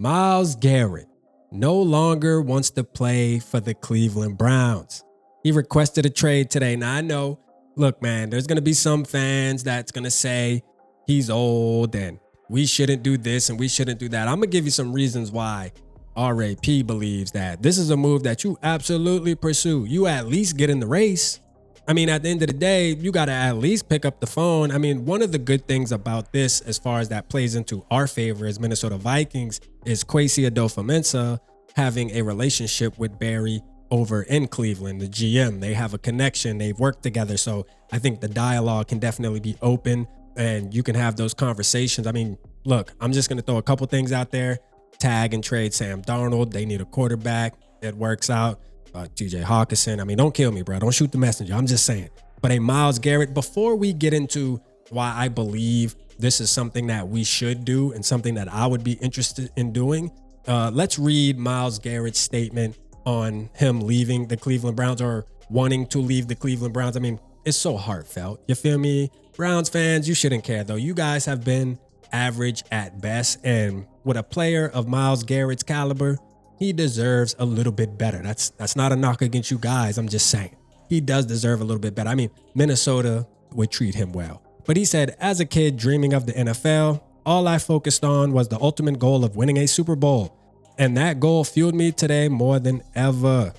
Myles Garrett no longer wants to play for the Cleveland Browns. He requested a trade today. Now I know, look, man, there's going to be some fans that's going to say he's old and we shouldn't do this and we shouldn't do that. I'm going to give you some reasons why RAP believes that this is a move that you absolutely pursue. You at least get in the race. I mean, at the end of the day, you got to at least pick up the phone. I mean, one of the good things about this, as far as that plays into our favor as Minnesota Vikings, is Kwesi Adofo-Mensah having a relationship with Barry over in Cleveland, the GM. They have a connection. They've worked together. So I think the dialogue can definitely be open and you can have those conversations. I mean, look, I'm just going to throw a couple things out there. Tag and trade Sam Darnold. They need a quarterback. It works out. TJ Hawkinson. I mean, don't kill me, bro. Don't shoot the messenger. I'm just saying. But a Myles Garrett, before we get into why I believe this is something that we should do and something that I would be interested in doing, let's read Myles Garrett's statement on him leaving the Cleveland Browns or wanting to leave the Cleveland Browns. I mean, it's so heartfelt. You feel me? Browns fans, you shouldn't care, though. You guys have been average at best. And with a player of Myles Garrett's caliber, he deserves a little bit better. That's not a knock against you guys. I'm just saying. He does deserve a little bit better. I mean, Minnesota would treat him well. But he said, as a kid dreaming of the NFL, all I focused on was the ultimate goal of winning a Super Bowl. And that goal fueled me today more than ever.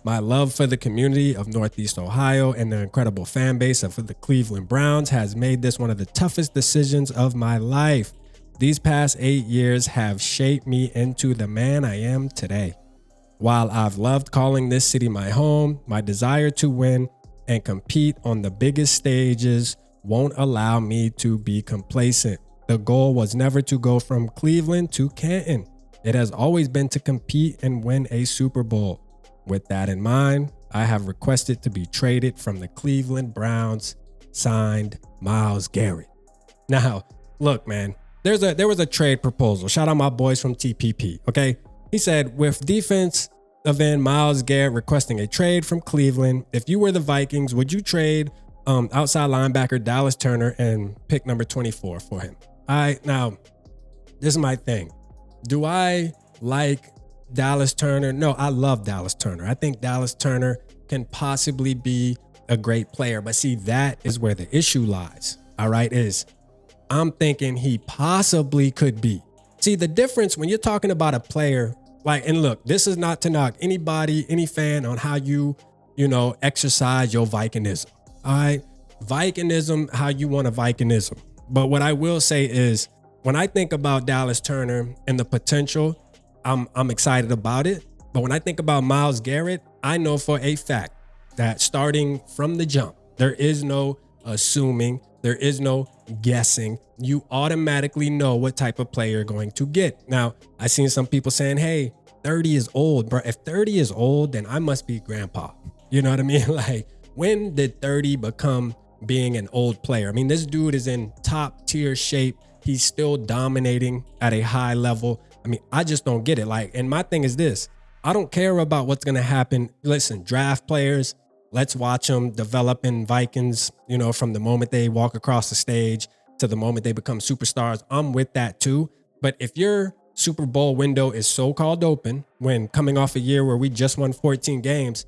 My love for the community of Northeast Ohio and the incredible fan base of the Cleveland Browns has made this one of the toughest decisions of my life. These past 8 years have shaped me into the man I am today. While I've loved calling this city my home, my desire to win and compete on the biggest stages won't allow me to be complacent. The goal was never to go from Cleveland to Canton. It has always been to compete and win a Super Bowl. With that in mind, I have requested to be traded from the Cleveland Browns. Signed, Myles Garrett. Now, look, man. There was a trade proposal. Shout out my boys from TPP, okay? He said, with defense end Myles Garrett requesting a trade from Cleveland, if you were the Vikings, would you trade outside linebacker Dallas Turner and pick number 24 for him? Now, this is my thing. Do I like Dallas Turner? No, I love Dallas Turner. I think Dallas Turner can possibly be a great player. But see, that is where the issue lies, all right, is I'm thinking he possibly could be. See, the difference when you're talking about a player, like, and look, this is not to knock anybody, any fan on how you exercise your Vikingism. All right. Vikingism, how you want a Vikingism. But what I will say is when I think about Dallas Turner and the potential, I'm excited about it. But when I think about Myles Garrett, I know for a fact that starting from the jump, there is no assuming. There is no guessing. You automatically know what type of player you're going to get. Now, I've seen some people saying, hey, 30 is old, bro. If 30 is old, then I must be grandpa. You know what I mean? Like, when did 30 become being an old player? I mean, this dude is in top tier shape. He's still dominating at a high level. I mean, I just don't get it. Like, and my thing is this. I don't care about what's going to happen. Listen, draft players, let's watch them develop in Vikings, from the moment they walk across the stage to the moment they become superstars. I'm with that too. But if your Super Bowl window is so-called open when coming off a year where we just won 14 games,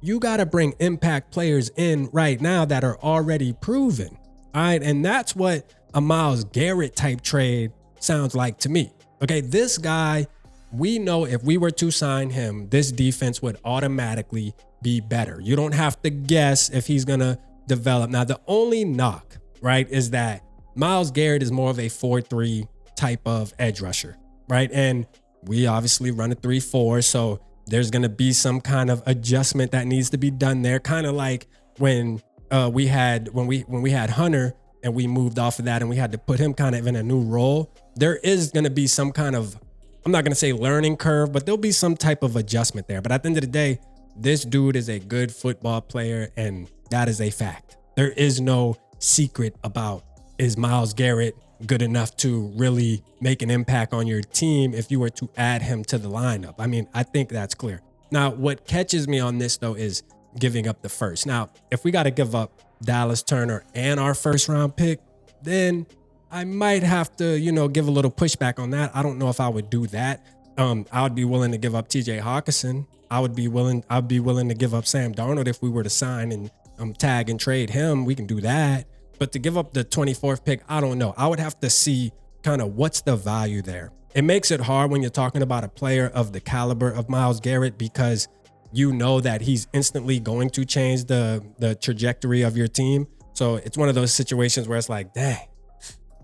you got to bring impact players in right now that are already proven. All right. And that's what a Myles Garrett type trade sounds like to me. Okay. This guy, we know if we were to sign him, this defense would automatically be better. You don't have to guess if he's going to develop. Now, the only knock, right, is that Myles Garrett is more of a 4-3 type of edge rusher, right? And we obviously run a 3-4. So there's going to be some kind of adjustment that needs to be done there. Kind of like when we had Hunter and we moved off of that and we had to put him kind of in a new role. There is going to be some kind of, I'm not going to say learning curve, but there'll be some type of adjustment there. But at the end of the day, this dude is a good football player, and that is a fact. There is no secret about, is Myles Garrett good enough to really make an impact on your team if you were to add him to the lineup? I mean, I think that's clear. Now, what catches me on this, though, is giving up the first. Now, if we got to give up Dallas Turner and our first round pick, then I might have to, give a little pushback on that. I don't know if I would do that. I would be willing to give up TJ Hawkinson. I'd be willing to give up Sam Darnold if we were to sign and tag and trade him. We can do that. But to give up the 24th pick, I don't know. I would have to see kind of what's the value there. It makes it hard when you're talking about a player of the caliber of Myles Garrett, because you know that he's instantly going to change the trajectory of your team. So it's one of those situations where it's like, dang,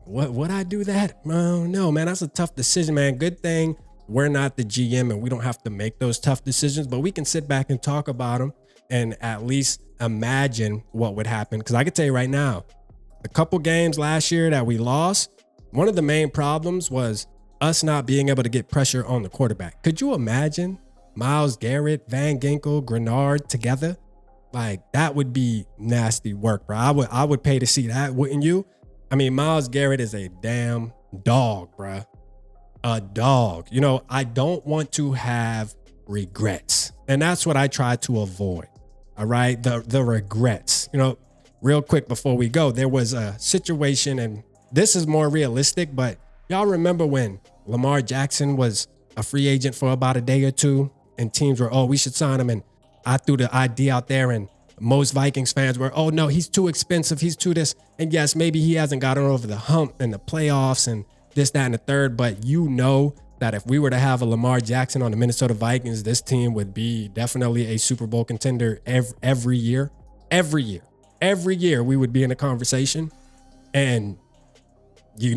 what would I do that? No, man, that's a tough decision, man. Good thing we're not the GM and we don't have to make those tough decisions, but we can sit back and talk about them and at least imagine what would happen. Because I can tell you right now, a couple games last year that we lost, one of the main problems was us not being able to get pressure on the quarterback. Could you imagine Myles Garrett, Van Ginkel, Grenard together? Like, that would be nasty work, bro. I would pay to see that, wouldn't you? I mean, Myles Garrett is a damn dog, bro. A dog. I don't want to have regrets. And that's what I try to avoid. All right. The regrets. Real quick before we go, there was a situation, and this is more realistic, but y'all remember when Lamar Jackson was a free agent for about a day or two and teams were, we should sign him. And I threw the idea out there and most Vikings fans were, no, he's too expensive. He's too this. And yes, maybe he hasn't gotten over the hump in the playoffs and this, that, and the third. But that if we were to have a Lamar Jackson on the Minnesota Vikings, this team would be definitely a Super Bowl contender every year. Every year we would be in a conversation. And you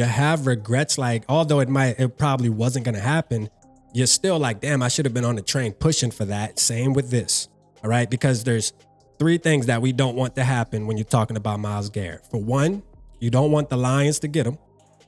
have regrets, like, although it probably wasn't going to happen, you're still like, damn, I should have been on the train pushing for that. Same with this. All right. Because there's three things that we don't want to happen when you're talking about Myles Garrett. For one, you don't want the Lions to get him,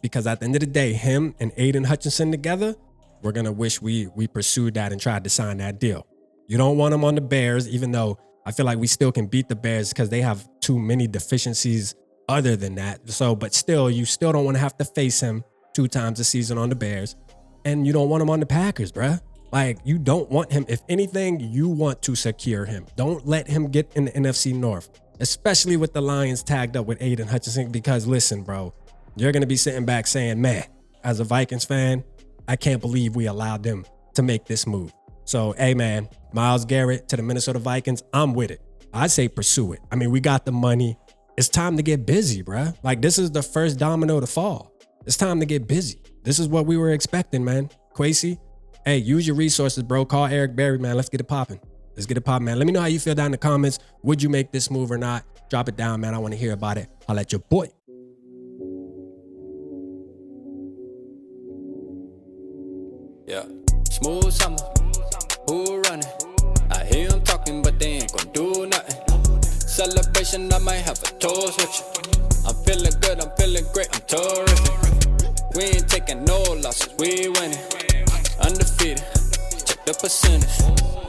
because at the end of the day, him and Aiden Hutchinson together, we're going to wish we pursued that and tried to sign that deal. You don't want him on the Bears, even though I feel like we still can beat the Bears because they have too many deficiencies other than that. So, but still, you still don't want to have to face him 2 times a season on the Bears. And you don't want him on the Packers, bruh. Like, you don't want him. If anything, you want to secure him. Don't let him get in the NFC North, especially with the Lions tagged up with Aiden Hutchinson, because listen, bro, you're going to be sitting back saying, man, as a Vikings fan, I can't believe we allowed them to make this move. So, hey, man, Myles Garrett to the Minnesota Vikings, I'm with it. I say pursue it. I mean, we got the money. It's time to get busy, bruh. Like, this is the first domino to fall. It's time to get busy. This is what we were expecting, man. Kwesi, hey, use your resources, bro. Call Eric Berry, man. Let's get it popping. Man. Let me know how you feel down in the comments. Would you make this move or not? Drop it down, man. I want to hear about it. I'll let your boy. Yeah, smooth summer. Who running? I hear them talking, but they ain't gonna do nothing. Celebration, I might have a toast with you. I'm feeling good, I'm feeling great, I'm terrific. We ain't taking no losses, we winning. Undefeated, check the percentage.